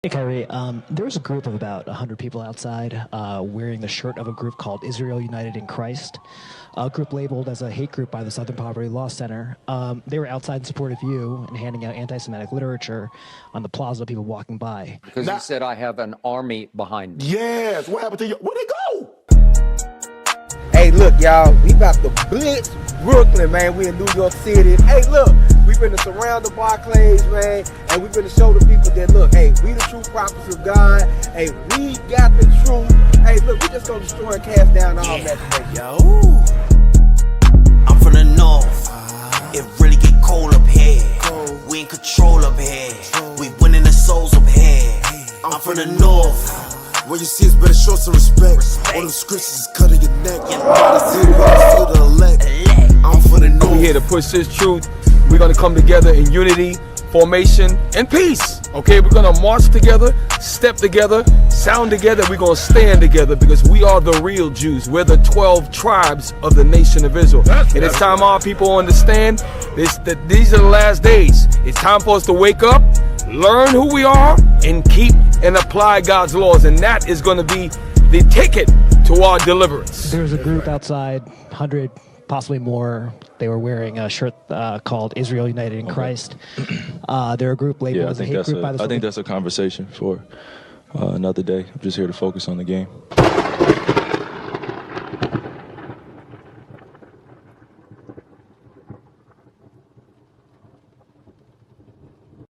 Hey Kyrie, there was a group of about 100 people outside wearing the shirt of a group called Israel United in Christ, a group labeled as a hate group by the Southern Poverty Law Center. They were outside in support of you and handing out anti-Semitic literature on the plaza to people walking by. Because he said, I have an army behind me. Yes, what happened to you? Where'd they go? Hey, look, y'all, we about to blitz Brooklyn, man. We in New York City. Hey, look, we finna surround the Barclays, man, and we finna show the people that, look, hey, we the true prophets of God. Hey, we got the truth. Hey, look, we just gonna destroy and cast down all that. Yo, I'm from the north. It really get cold up here. We in control up here. We winning the souls up here. I'm from the north. When you see us, better show some respect. All them scriptures is cutting your neck. To the elect. I'm for the north. We're here to push this truth. We're gonna come together in unity, formation, and peace. Okay, we're gonna march together, step together, sound together. We're gonna stand together because we are the real Jews. We're the 12 tribes of the nation of Israel. And it's time our people understand that these are the last days. It's time for us to wake up, learn who we are, and keep and apply God's laws. And that is going to be the ticket to our deliverance. There was a group outside, 100, possibly more. They were wearing a shirt called Israel United in Christ. They're a group labeled as a hate group by the I think that's a conversation for another day. I'm just here to focus on the game.